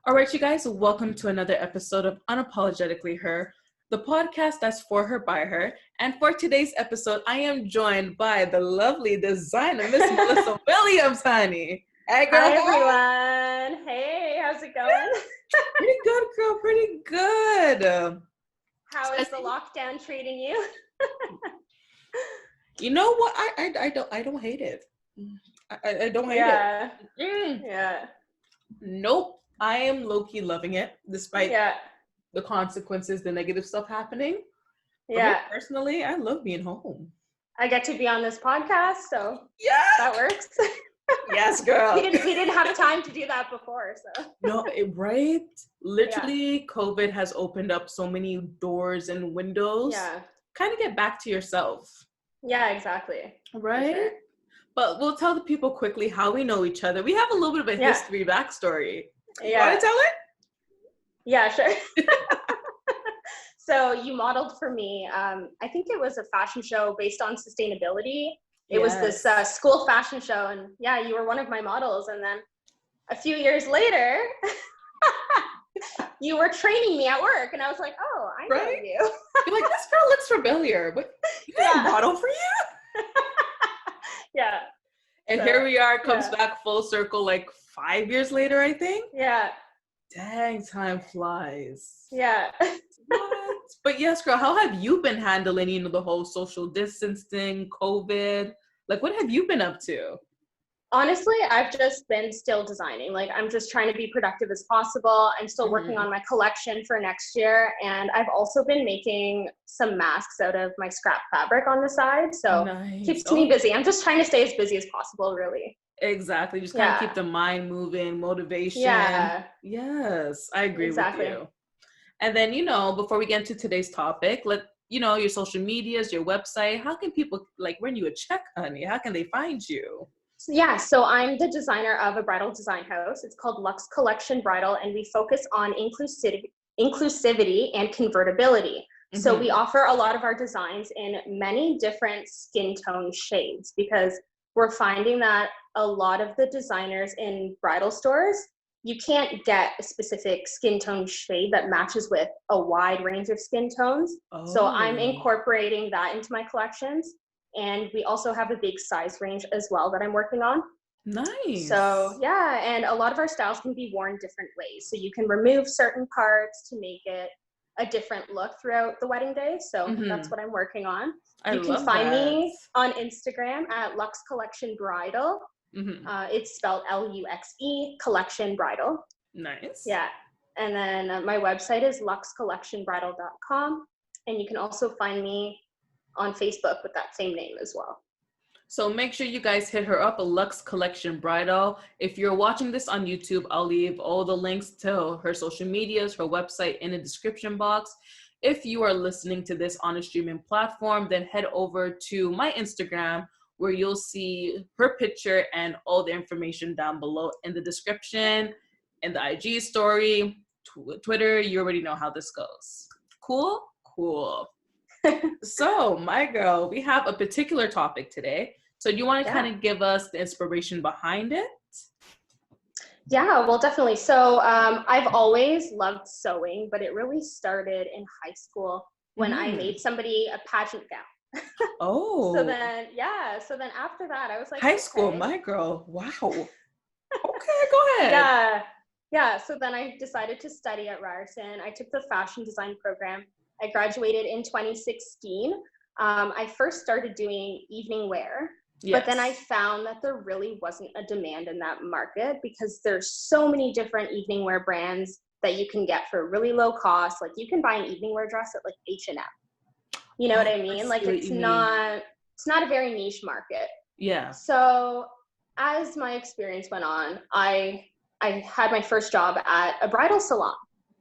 All right, you guys, welcome to another episode of Unapologetically Her, the podcast that's for her, by her. And for today's episode, I am joined by the lovely designer, Miss Melissa Williams, honey. Hey, girl. Hi, everyone. Hey, how's it going? Pretty good, girl. Pretty good. How is the lockdown treating you? You know what? I don't hate it. I don't hate it. Yeah. Nope. I am low-key loving it, despite the consequences, the negative stuff happening. For me, personally, I love being home. I get to be on this podcast, so that works. Yes, girl. We didn't have time to do that before, so. No, right? Literally, COVID has opened up so many doors and windows. Yeah. Kind of get back to yourself. Yeah, exactly. Right? Sure. But we'll tell the people quickly how we know each other. We have a little bit of a history backstory. You want to tell it? Yeah, sure. So you modeled for me. I think it was a fashion show based on sustainability. It was this school fashion show, and you were one of my models. And then a few years later, you were training me at work, and I was like, "Oh, I know you." You're like, "This girl looks familiar." But you got a model for you? Yeah. And here we are, comes back full circle, like 5 years later, I think. Yeah. Dang, time flies. Yeah. What? But yes, girl, how have you been handling, the whole social distancing, COVID? Like, what have you been up to? Honestly, I've just been still designing. Like, I'm just trying to be productive as possible. I'm still working on my collection for next year. And I've also been making some masks out of my scrap fabric on the side. So keeps me busy. I'm just trying to stay as busy as possible, really. Exactly. Just kind of keep the mind moving, motivation. Yeah. Yes, I agree with you. And then, before we get into today's topic, your social medias, your website, how can people, run you a check, honey? How can they find you? Yeah, so I'm the designer of a bridal design house. It's called Luxe Collection Bridal, and we focus on inclusivity and convertibility. So we offer a lot of our designs in many different skin tone shades, because we're finding that a lot of the designers in bridal stores, you can't get a specific skin tone shade that matches with a wide range of skin tones. So I'm incorporating that into my collections. And we also have a big size range as well that I'm working on. Nice. So and a lot of our styles can be worn different ways. So you can remove certain parts to make it a different look throughout the wedding day. So that's what I'm working on. You can find me on Instagram at Luxe Collection Bridal. It's spelled Luxe Collection Bridal. Nice. Yeah. And then my website is luxecollectionbridal.com. And you can also find me on Facebook with that same name as well. So make sure you guys hit her up, a Luxe Collection Bridal. If you're watching this on YouTube, I'll leave all the links to her social medias, her website in the description box. If you are listening to this on a streaming platform, then head over to my Instagram, where you'll see her picture and all the information down below in the description, in the IG story, Twitter. You already know how this goes. Cool? Cool. So, my girl, we have a particular topic today. So do you want to kind of give us the inspiration behind it? Yeah, well, definitely. So I've always loved sewing, but it really started in high school when I made somebody a pageant gown. So then after that, I was like, high school, my girl. Wow. Okay, go ahead. Yeah. So then I decided to study at Ryerson. I took the fashion design program. I graduated in 2016. I first started doing evening wear, but then I found that there really wasn't a demand in that market, because there's so many different evening wear brands that you can get for really low cost. Like, you can buy an evening wear dress at like H&M. You know what I mean? Like, it's not a very niche market. Yeah. So as my experience went on, I had my first job at a bridal salon,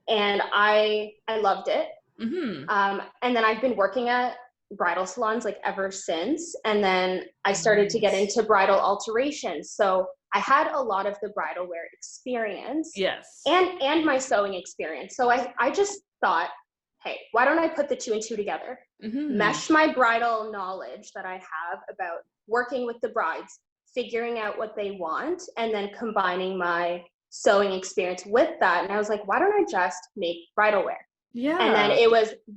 and I loved it. And then I've been working at bridal salons like ever since. And then I started to get into bridal alterations. So I had a lot of the bridal wear experience. Yes. And my sewing experience. So I just thought, hey, why don't I put the two and two together? Mesh my bridal knowledge that I have about working with the brides, figuring out what they want, and then combining my sewing experience with that. And I was like, why don't I just make bridal wear? Yeah. And then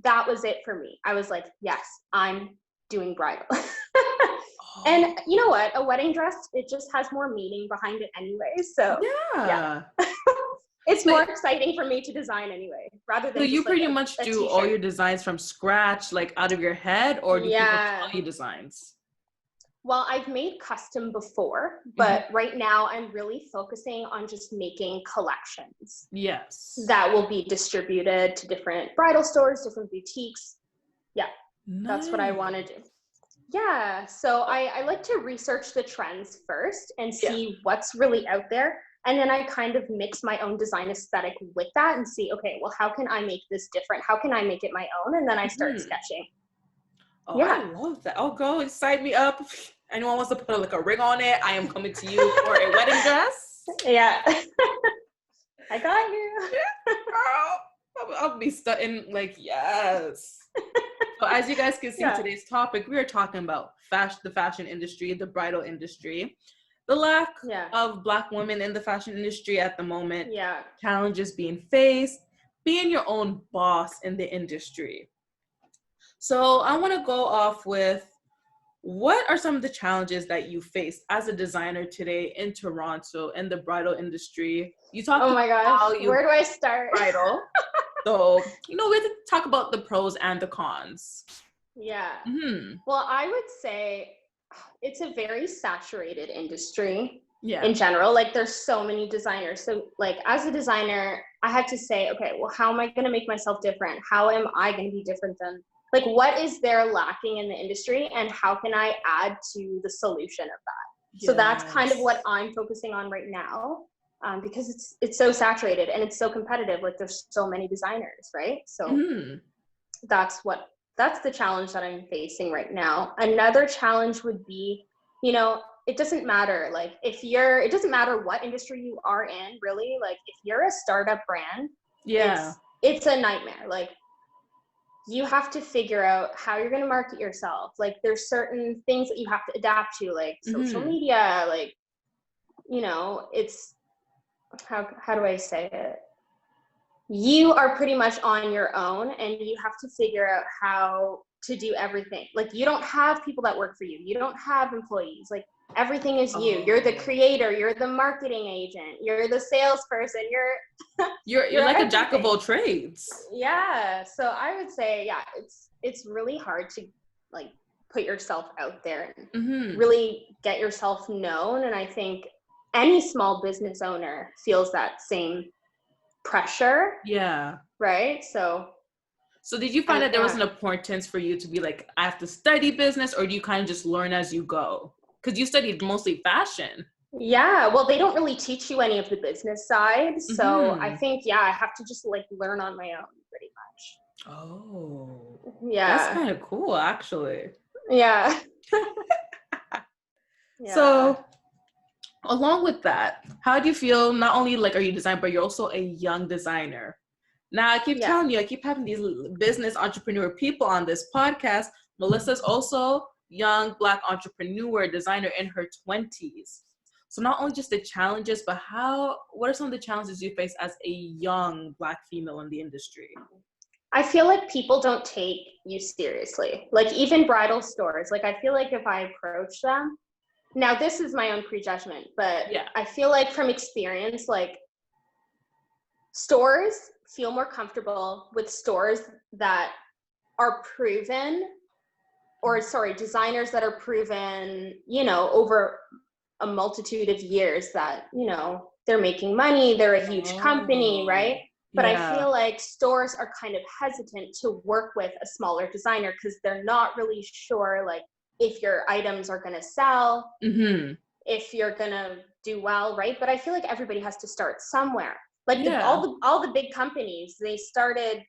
that was it for me. I was like, yes, I'm doing bridal. And you know what? A wedding dress, it just has more meaning behind it anyway. So yeah. It's more exciting for me to design anyway, rather than so you just pretty like much a do t-shirt. all your designs from scratch, like out of your head, or do people tell you designs? Well, I've made custom before, but right now I'm really focusing on just making collections. Yes. That will be distributed to different bridal stores, different boutiques. Yeah, That's what I want to do. Yeah, so I like to research the trends first and see what's really out there. And then I kind of mix my own design aesthetic with that and see, okay, well, how can I make this different? How can I make it my own? And then I start sketching. Oh, yeah. I love that. Oh, girl, sign me up. Anyone wants to put like a ring on it, I am coming to you for a wedding dress. Yeah. I got you. Girl, I'll be studying like, yes. So as you guys can see, today's topic, we are talking about the fashion industry, the bridal industry, the lack of Black women in the fashion industry at the moment, challenges being faced, being your own boss in the industry. So I want to go off with, what are some of the challenges that you faced as a designer today in Toronto in the bridal industry? You talked oh my gosh, where do I start? Bridal. So, we have to talk about the pros and the cons. Yeah. Well, I would say it's a very saturated industry in general. Like, there's so many designers. So, like, as a designer, I had to say, okay, well, how am I going to make myself different? How am I going to be different than, like, what is there lacking in the industry, and how can I add to the solution of that? So that's kind of what I'm focusing on right now. Because it's so saturated and it's so competitive. Like, there's so many designers, right? So that's the challenge that I'm facing right now. Another challenge would be, it doesn't matter. Like, it doesn't matter what industry you are in, really. Like, if you're a startup brand, it's a nightmare. Like, you have to figure out how you're going to market yourself. Like, there's certain things that you have to adapt to, like social media, like, it's, how do I say it? You are pretty much on your own, and you have to figure out how to do everything. Like, you don't have people that work for you. You don't have employees. Like, everything is you. You're the creator. You're the marketing agent. You're the salesperson. You're like a jack of all trades. Yeah. So I would say, it's really hard to, like, put yourself out there and really get yourself known. And I think any small business owner feels that same pressure. Yeah. Right? So did you find that there was an importance for you to be like, I have to study business, or do you kind of just learn as you go? Because you studied mostly fashion. Yeah, well, they don't really teach you any of the business side. So I think, I have to just, like, learn on my own pretty much. Oh. Yeah. That's kind of cool, actually. Yeah. So along with that, how do you feel, not only like are you designing, but you're also a young designer? Now, I keep telling you, I keep having these business entrepreneur people on this podcast. Melissa's also young Black entrepreneur designer in her 20s. So not only just the challenges, but what are some of the challenges you face as a young Black female in the industry? I feel like people don't take you seriously. Like, even bridal stores, like, I feel like if I approach them, now this is my own prejudgment, but I feel like from experience, like, stores feel more comfortable with stores that are proven, designers that are proven, over a multitude of years, that, they're making money, they're a huge company, right? But I feel like stores are kind of hesitant to work with a smaller designer because they're not really sure, like, if your items are going to sell, if you're going to do well, right? But I feel like everybody has to start somewhere. Like, all the big companies, they started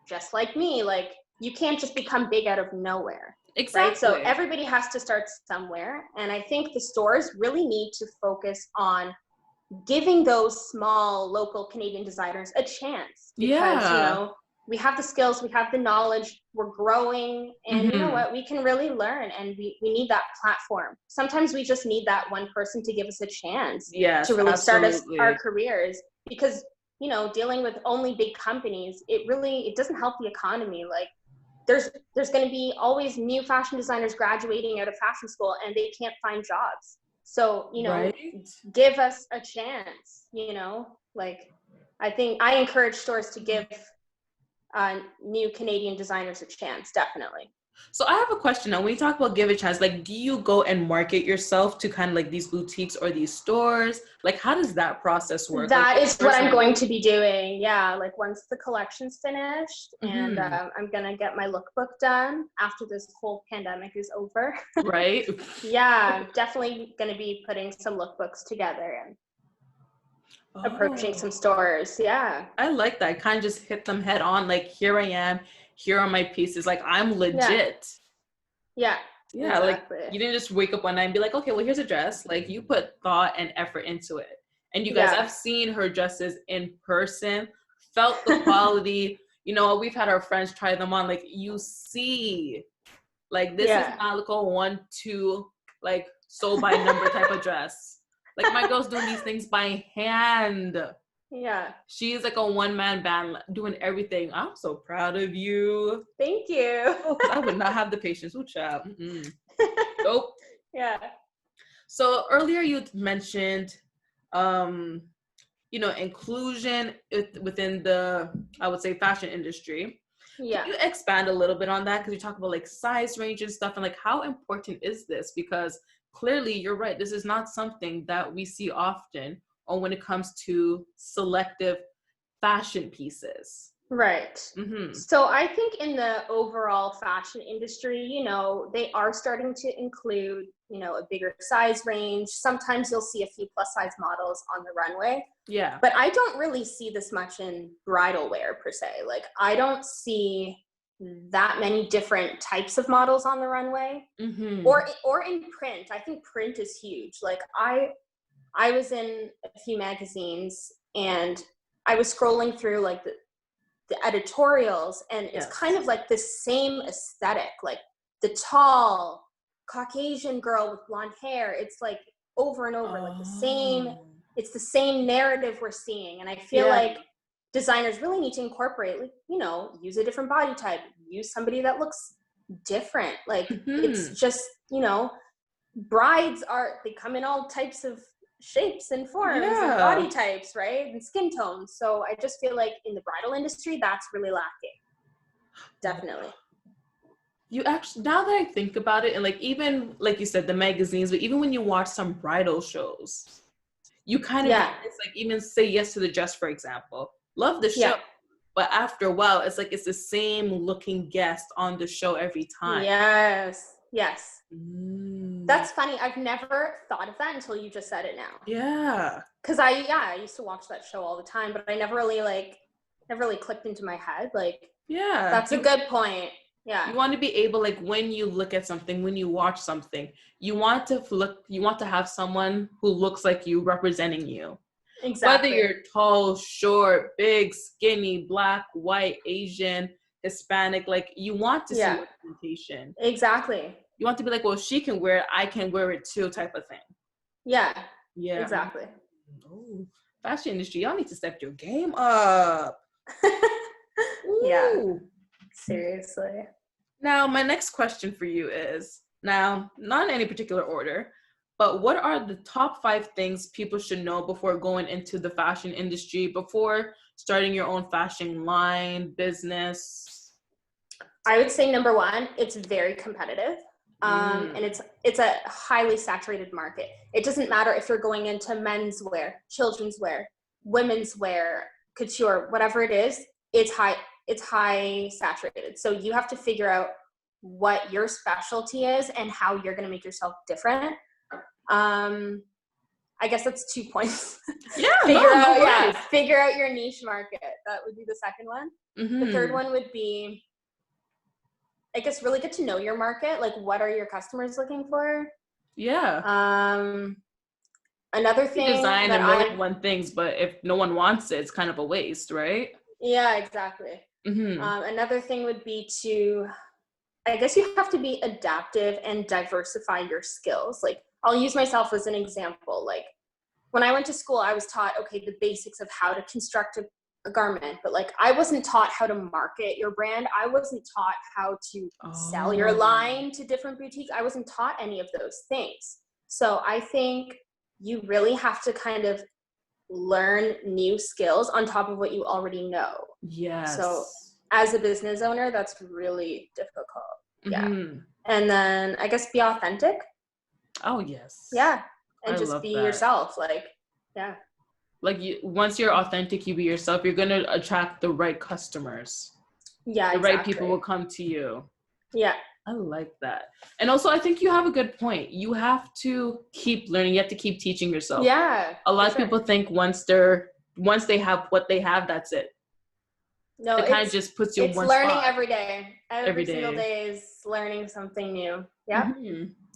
just like me. Like, you can't just become big out of nowhere. Exactly. Right? So everybody has to start somewhere. And I think the stores really need to focus on giving those small local Canadian designers a chance. Because, we have the skills, we have the knowledge, we're growing, and you know what, we can really learn, and we need that platform. Sometimes we just need that one person to give us a chance to really start us our careers, because you know, dealing with only big companies, it doesn't help the economy. Like there's going to be always new fashion designers graduating out of fashion school and they can't find jobs. So, you know, give us a chance, you know, like I think I encourage stores to give new Canadian designers a chance, definitely. So I have a question now. When you talk about give a chance, like, do you go and market yourself to kind of like these boutiques or these stores? Like, how does that process work? That is what I'm going to be doing. Yeah, like once the collection's finished, and I'm gonna get my lookbook done after this whole pandemic is over. Right? Yeah, definitely gonna be putting some lookbooks together and approaching some stores. Yeah, I like that. I kind of just hit them head on. Like, here I am. Here are my pieces. Like, I'm legit. Yeah. Yeah, exactly. Like you didn't just wake up one night and be like, okay, well, here's a dress. Like you put thought and effort into it. And you guys, I've seen her dresses in person, felt the quality. You know, we've had our friends try them on. Like you see, like this is not like a 1-2, like sold by number type of dress. Like my girl's doing these things by hand. Yeah. She's like a one-man band doing everything. I'm so proud of you. Thank you. I would not have the patience. Ooh, child. Nope. Yeah. So earlier you mentioned, you know, inclusion within the, I would say, fashion industry. Yeah. Can you expand a little bit on that? Because you talk about like size range and stuff, and like how important is this? Because clearly you're right. This is not something that we see often, or when it comes to selective fashion pieces. Right. Mm-hmm. So I think in the overall fashion industry, you know, they are starting to include, you know, a bigger size range. Sometimes you'll see a few plus size models on the runway. Yeah. But I don't really see this much in bridal wear per se. Like I don't see that many different types of models on the runway. Mm-hmm. Or in print. I think print is huge. Like I was in a few magazines and I was scrolling through like the editorials, and it's kind of like the same aesthetic, like the tall Caucasian girl with blonde hair. It's like over and over, like it's the same narrative we're seeing. And I feel like designers really need to incorporate, like, you know, use a different body type, use somebody that looks different. Like it's just, you know, brides they come in all types of shapes and forms and body types, right? And skin tones. So I just feel like in the bridal industry, that's really lacking. Definitely. You actually, now that I think about it, and like even like you said, the magazines, but even when you watch some bridal shows, you kind of it's like even Say Yes to the Dress, for example. Love the show. But after a while, it's like it's the same looking guest on the show every time. Yes. That's funny. I've never thought of that until you just said it now. Yeah. Because I used to watch that show all the time, but I never really clicked into my head. Like, that's a good point. Yeah. You want to be able, like, when you look at something, when you watch something, you want to have someone who looks like you representing you. Exactly. Whether you're tall, short, big, skinny, black, white, Asian, Hispanic, like you want to see representation. Exactly. You want to be like, well, she can wear it, I can wear it too, type of thing. Yeah. Exactly. Oh, fashion industry, y'all need to step your game up. Yeah. Seriously. Now, my next question for you is, now, not in any particular order, but what are the top 5 things people should know before going into the fashion industry, before starting your own fashion line, business? I would say number 1, it's very competitive. And it's a highly saturated market. It doesn't matter if you're going into menswear, children's wear, women's wear, couture, whatever it is, it's high saturated. So you have to figure out what your specialty is and how you're going to make yourself different. I guess that's 2 points. Figure out your niche market. That would be the second one. Mm-hmm. The third one would be, I guess, really get to know your market. Like, what are your customers looking for? Yeah. Another thing, design a million one things, but if no one wants it, it's kind of a waste, right? Yeah, exactly. Another thing would be I guess you have to be adaptive and diversify your skills. Like, I'll use myself as an example. Like, when I went to school, I was taught, okay, the basics of how to construct a garment, but like, I wasn't taught how to market your brand. I wasn't taught how to sell your line to different boutiques. I wasn't taught any of those things. So I think you really have to kind of learn new skills on top of what you already know. Yes. So as a business owner, that's really difficult. Yeah. And then I guess be authentic. Oh, yes. Yeah. And I just be that. yourself. Like, yeah. Like, once you're authentic, you be yourself, you're going to attract the right customers. Yeah, the right people will come to you. Yeah. I like that. And also, I think you have a good point. You have to keep learning. You have to keep teaching yourself. Yeah. A lot of people think once they have what they have, that's it. No, it kind of just puts you in one spot. It's learning every day. Every single day is learning something new. Yeah.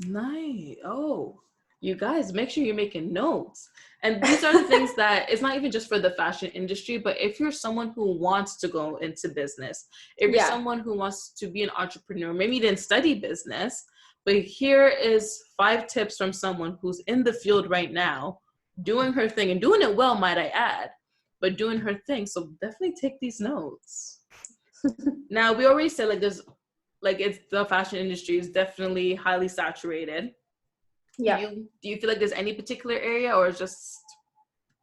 Nice. Oh, you guys, make sure you're making notes. And these are the things that it's not even just for the fashion industry, but if you're someone who wants to go into business, if you're someone who wants to be an entrepreneur, maybe you didn't study business, but here is 5 tips from someone who's in the field right now, doing her thing and doing it well, might I add, but doing her thing. So definitely take these notes. Now, we already said it's the fashion industry is definitely highly saturated. Yeah. Do you feel like there's any particular area, or just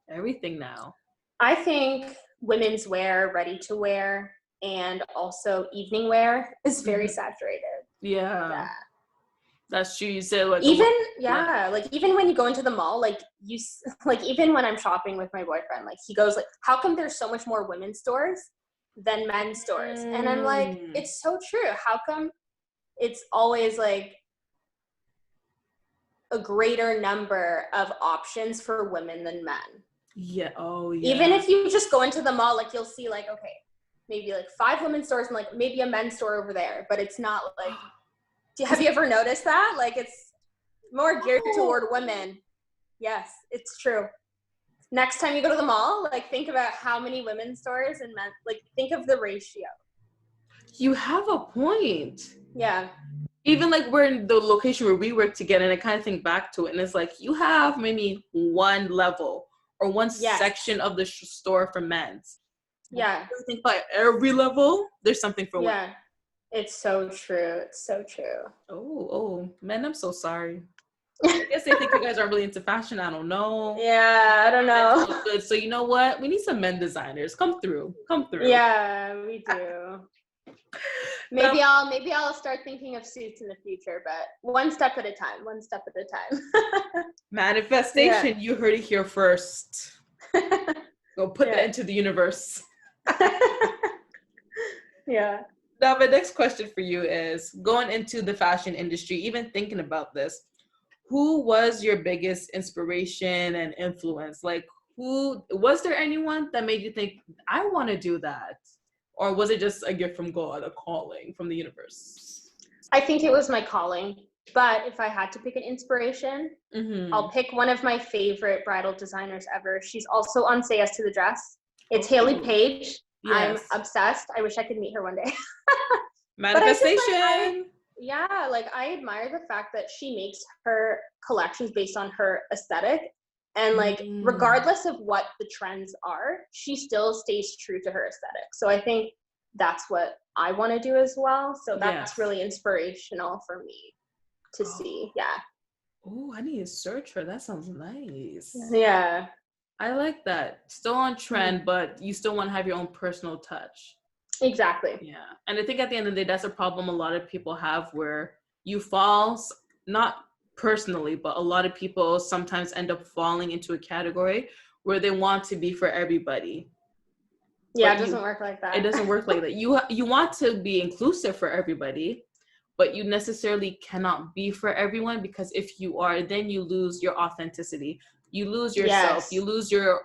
everything now? I think women's wear, ready to wear, and also evening wear is very saturated. Yeah. That's true. You said like even when you go into the mall, even when I'm shopping with my boyfriend, like he goes like, how come there's so much more women's stores than men's stores? And I'm like, it's so true. How come it's always like a greater number of options for women than men? Yeah. Oh, yeah. Even if you just go into the mall, like you'll see like, okay, maybe like 5 women's stores and like maybe a men's store over there, but it's not like, have you ever noticed that? Like it's more geared toward women. Yes, it's true. Next time you go to the mall, like think about how many women's stores and men, like think of the ratio. You have a point. Yeah. Even like we're in the location where we work together, and I kind of think back to it, and it's like you have maybe one level or one section of the store for men's. Yeah. I think by every level, there's something for women. Yeah. It's so true. It's so true. Oh, man, I'm so sorry. I guess they think you guys aren't really into fashion. I don't know. Yeah, I don't know. That's good. So you know what? We need some men designers. Come through. Yeah, we do. Maybe I'll start thinking of suits in the future, but one step at a time. Manifestation. Yeah. You heard it here first. Go put that into the universe. Yeah. Now, my next question for you is, going into the fashion industry, even thinking about this, who was your biggest inspiration and influence? Like, was there anyone that made you think, I want to do that? Or was it just a gift from God, a calling from the universe? I think it was my calling. But if I had to pick an inspiration, I'll pick one of my favorite bridal designers ever. She's also on Say Yes to the Dress. It's Haley Page. Yes. I'm obsessed. I wish I could meet her one day. Manifestation. I admire the fact that she makes her collections based on her aesthetic. And regardless of what the trends are, she still stays true to her aesthetic. So I think that's what I want to do as well. So that's really inspirational for me to see. Yeah. Oh, I need to search her. That sounds nice. Yeah. I like that. Still on trend, but you still want to have your own personal touch. Exactly. Yeah. And I think at the end of the day, that's a problem a lot of people have, where you fall, not personally, but a lot of people sometimes end up falling into a category where they want to be for everybody. Yeah, it doesn't work like that. It doesn't work like that. You want to be inclusive for everybody, but you necessarily cannot be for everyone, because if you are, then you lose your authenticity. You lose yourself. You lose your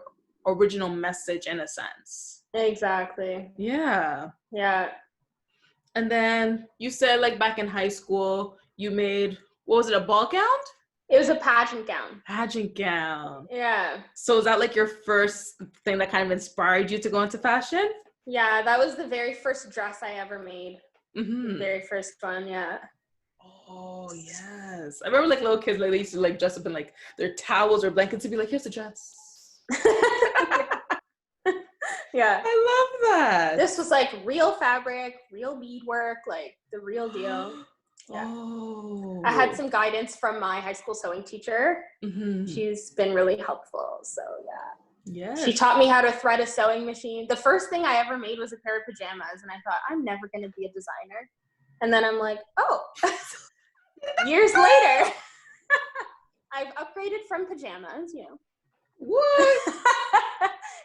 original message in a sense. Exactly. Yeah. Yeah. And then you said like back in high school, you made, what was it, a ball gown? It was a pageant gown. Pageant gown. Yeah. So is that like your first thing that kind of inspired you to go into fashion? Yeah, that was the very first dress I ever made. The Mm-hmm. very first one, yeah. Oh yes, I remember like little kids like they used to like dress up in like their towels or blankets to be like, here's the dress. Yeah. I love that. This was like real fabric, real beadwork, like the real deal. Yeah. Oh. I had some guidance from my high school sewing teacher. Mm-hmm. She's been really helpful. So yeah. Yes. She taught me how to thread a sewing machine. The first thing I ever made was a pair of pajamas, and I thought, I'm never going to be a designer. And then I'm like, oh, years later, I've upgraded from pajamas, you know. What?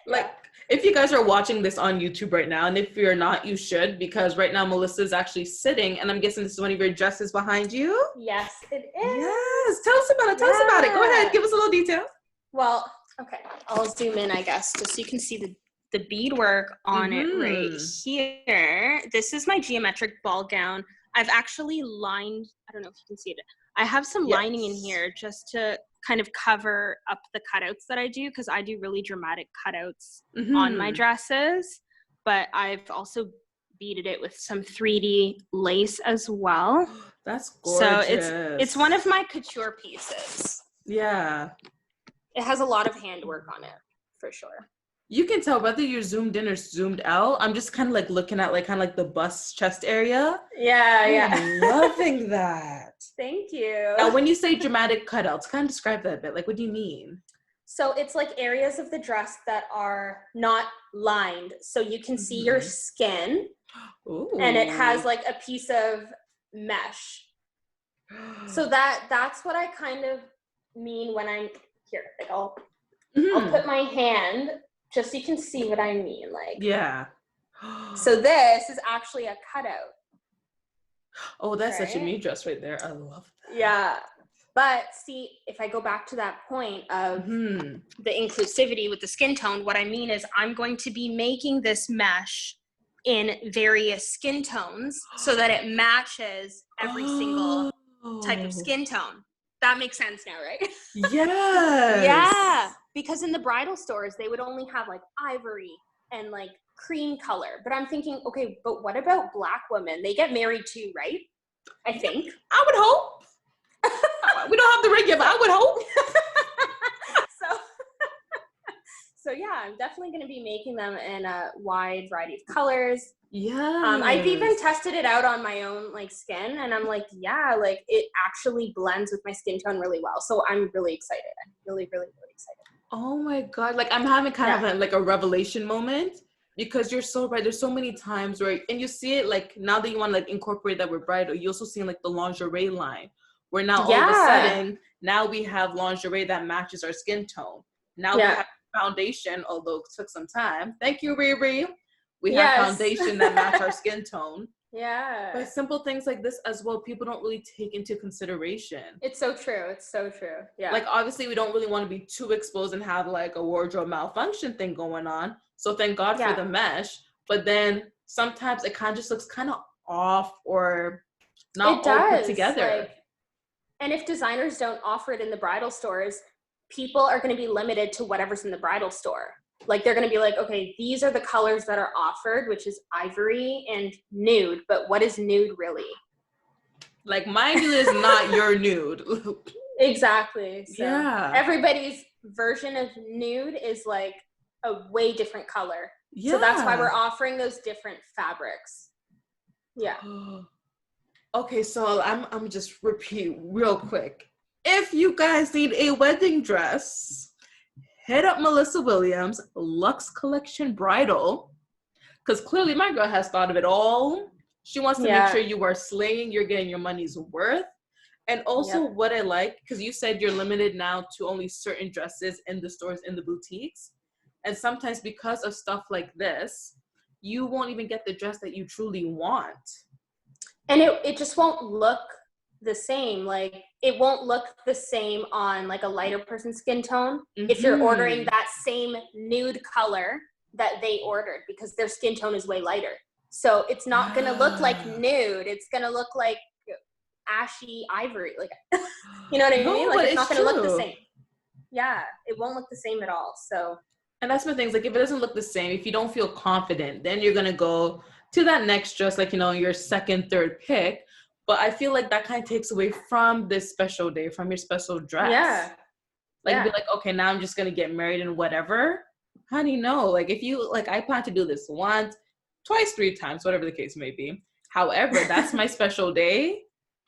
Like, Yeah. if you guys are watching this on YouTube right now, and if you're not, you should, because right now Melissa is actually sitting, and I'm guessing this is one of your dresses behind you. Yes, it is. Yes. Tell us about it. Tell us about it. Go ahead. Give us a little detail. Well, okay. I'll zoom in, I guess, just so you can see the beadwork on it right here. This is my geometric ball gown. I've actually lined, I don't know if you can see it. I have some lining in here just to kind of cover up the cutouts that I do, because I do really dramatic cutouts on my dresses, but I've also beaded it with some 3D lace as well. That's gorgeous. So it's one of my couture pieces. Yeah. It has a lot of handwork on it, for sure. You can tell whether you're zoomed in or zoomed out. I'm just kind of like looking at like kind of like the bust chest area. Yeah. I'm loving that. Thank you. Now, when you say dramatic cutouts, kind of describe that a bit. Like, what do you mean? So it's like areas of the dress that are not lined, so you can see your skin. Ooh. And it has like a piece of mesh. So that's what I kind of mean when I'm here. Like I'll put my hand just so you can see what I mean. Like, yeah. So this is actually a cutout. Oh, that's such a me dress right there. I love that. Yeah. But see, if I go back to that point of the inclusivity with the skin tone, what I mean is I'm going to be making this mesh in various skin tones so that it matches every single type of skin tone. That makes sense now, right? Yes. Yeah. Because in the bridal stores, they would only have like ivory and like cream color. But I'm thinking, okay, but what about Black women? They get married too, right? I think. I would hope. We don't have the ring yet, but I would hope. So yeah, I'm definitely going to be making them in a wide variety of colors. Yeah. I've even tested it out on my own like skin, and I'm like, yeah, like it actually blends with my skin tone really well. So I'm really excited. I'm really, really, really excited. Oh my God. Like I'm having kind of like a revelation moment, because you're so right. There's so many times where, and you see it like now that you want to like incorporate that with bridal, you also see like the lingerie line, where now all of a sudden, now we have lingerie that matches our skin tone. Now we have foundation, although it took some time. Thank you, Riri. We have foundation that match our skin tone. Yeah. But simple things like this as well, people don't really take into consideration. It's so true. It's so true. Yeah. Like obviously we don't really want to be too exposed and have like a wardrobe malfunction thing going on. So thank God for the mesh. But then sometimes it kind of just looks kind of off or not all put together. Like, and if designers don't offer it in the bridal stores, people are going to be limited to whatever's in the bridal store. Like they're going to be like, okay, these are the colors that are offered, which is ivory and nude. But what is nude really? Like my nude is not your nude. Exactly. So everybody's version of nude is like a way different color. Yeah. So that's why we're offering those different fabrics. Yeah. Okay, so I'm just repeat real quick. If you guys need a wedding dress, hit up Melissa Williams, Luxe Collection Bridal, because clearly my girl has thought of it all. She wants to make sure you are slaying, you're getting your money's worth. And also what I like, because you said you're limited now to only certain dresses in the stores, in the boutiques. And sometimes because of stuff like this, you won't even get the dress that you truly want. And it just won't look the same. Like it won't look the same on like a lighter person's skin tone if you're ordering that same nude color that they ordered, because their skin tone is way lighter. So it's not going to look like nude. It's going to look like ashy ivory. Like, you know what I mean? Like it's not going to look the same. Yeah, it won't look the same at all. So And that's my thing. Like, if it doesn't look the same, if you don't feel confident, then you're going to go to that next dress, like, you know, your second, third pick. But I feel like that kind of takes away from this special day, from your special dress. Yeah. Like, be like, okay, now I'm just going to get married and whatever. Honey, no. Like, if you, like, I plan to do this once, twice, 3 times, whatever the case may be. However, that's my special day.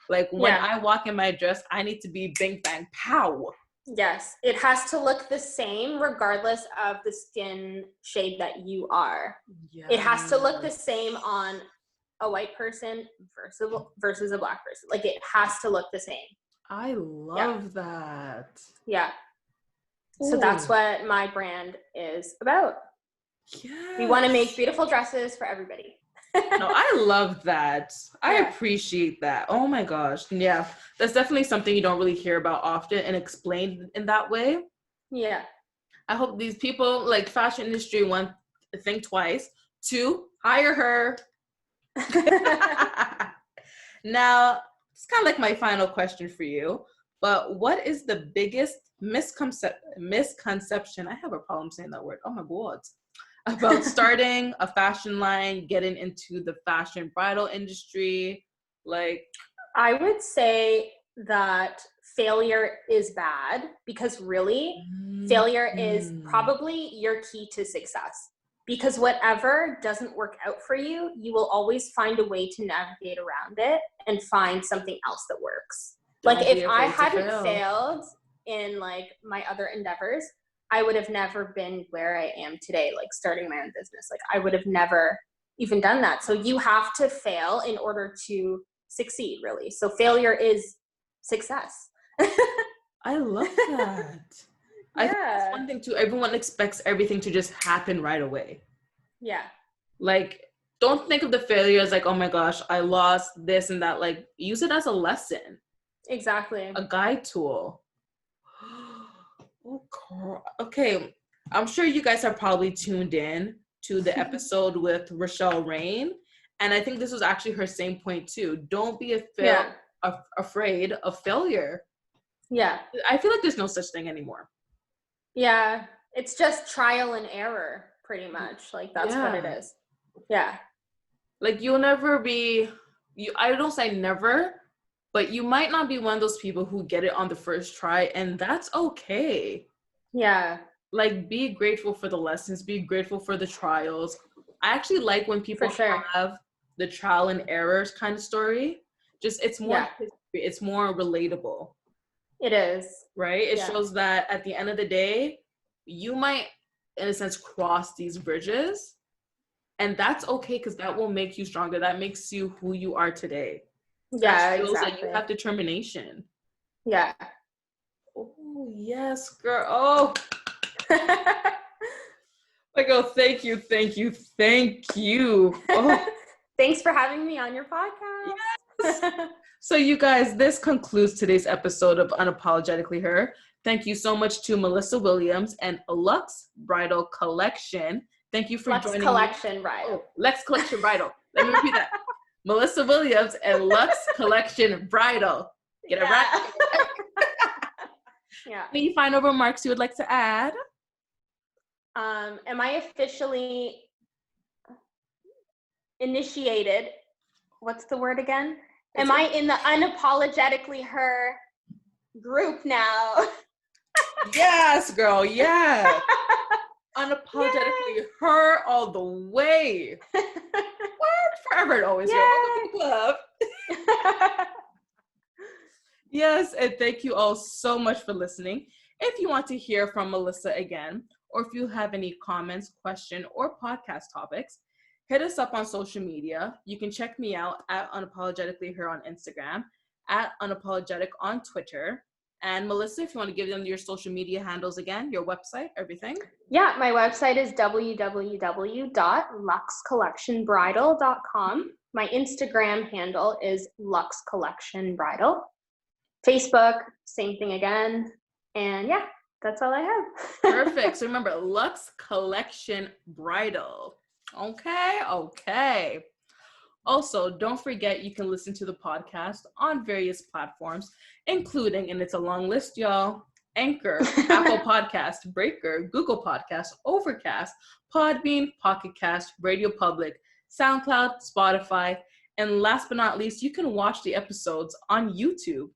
Like, when I walk in my dress, I need to be bing, bang, pow. Yes, it has to look the same regardless of the skin shade that you are. Yes. It has to look the same on a white person versus a black person. Like, it has to look the same. I love that. Yeah. Ooh. So that's what my brand is about. Yes. We want to make beautiful dresses for everybody. No, I love that. I appreciate that. Oh my gosh. Yeah. That's definitely something you don't really hear about often and explained in that way. Yeah. I hope these people, like, fashion industry, one, think twice. 2, hire her. Now, it's kind of like my final question for you, but what is the biggest misconception? I have a problem saying that word. Oh my God. About starting a fashion line, getting into the fashion bridal industry? Like, I would say that failure is bad, because really failure is probably your key to success, because whatever doesn't work out for you, you will always find a way to navigate around it and find something else that works. Like, if I hadn't failed in, like, my other endeavors, I would have never been where I am today, like starting my own business. Like, I would have never even done that. So you have to fail in order to succeed, really. So failure is success. I love that. I think that's one thing too. Everyone expects everything to just happen right away. Yeah. Like, don't think of the failure as like, oh my gosh, I lost this and that. Like, use it as a lesson. Exactly. A guide tool. Okay, I'm sure you guys have probably tuned in to the episode with Rochelle Rain, and I think this was actually her same point too. Don't be afraid of failure. Yeah. I feel like there's no such thing anymore. Yeah, it's just trial and error, pretty much. Like, that's what it is. Yeah. Like, you'll never be, I don't say never, but you might not be one of those people who get it on the first try, and that's okay. Yeah. Like, be grateful for the lessons, be grateful for the trials. I actually like when people have the trial and errors kind of story. Just, it's more it's more relatable. It is. Right? It shows that at the end of the day, you might, in a sense, cross these bridges, and that's okay, because that will make you stronger. That makes you who you are today. Yeah, that shows exactly. that you have determination. Yeah. Oh, yes, girl. Oh. Like, oh, thank you. Oh. Thanks for having me on your podcast. Yes. So, you guys, this concludes today's episode of Unapologetically Her. Thank you so much to Melissa Williams and Luxe Bridal Collection. Thank you for joining me. Luxe Collection Bridal. Luxe Collection Bridal. Let me repeat that. Melissa Williams and Luxe Collection Bridal. Get it right. Yeah. Any final remarks you would like to add? Am I officially initiated? What's the word again? Am I in the Unapologetically Her group now? Yes, girl. Yeah. Unapologetically her all the way. What? Forever and always. Welcome to the club. Yes, and thank you all so much for listening. If you want to hear from Melissa again, or if you have any comments, question, or podcast topics, hit us up on social media. You can check me out at Unapologetically Her on Instagram, at Unapologetic on Twitter. And Melissa, if you want to give them your social media handles again, your website, everything. Yeah, my website is www.luxecollectionbridal.com. My Instagram handle is Luxe Collection Bridal. Facebook, same thing again. And yeah, that's all I have. Perfect. So remember, Luxe Collection Bridal. Okay. Also, don't forget you can listen to the podcast on various platforms, including, and it's a long list, y'all, Anchor, Apple Podcast, Breaker, Google Podcast, Overcast, Podbean, Pocket Cast, Radio Public, SoundCloud, Spotify, and last but not least, you can watch the episodes on YouTube.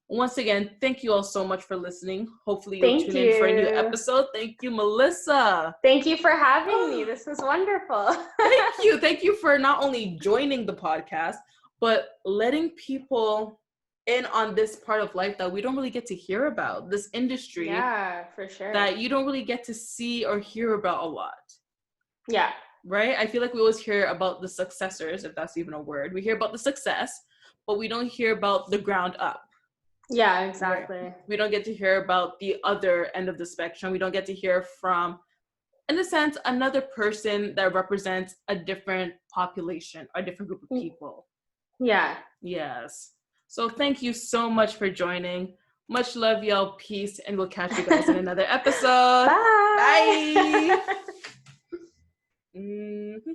Once again, thank you all so much for listening. Hopefully you'll tune in for a new episode. Thank you, Melissa. Thank you for having me. This was wonderful. Thank you. Thank you for not only joining the podcast, but letting people in on this part of life that we don't really get to hear about, this industry. Yeah, for sure. That you don't really get to see or hear about a lot. Yeah. Right? I feel like we always hear about the successors, if that's even a word. We hear about the success, but we don't hear about the ground up. Yeah, exactly. Right? We don't get to hear about the other end of the spectrum. We don't get to hear from, in a sense, another person that represents a different population, a different group of people. Yeah. Yes. So thank you so much for joining. Much love, y'all. Peace. And we'll catch you guys in another episode. Bye. Bye.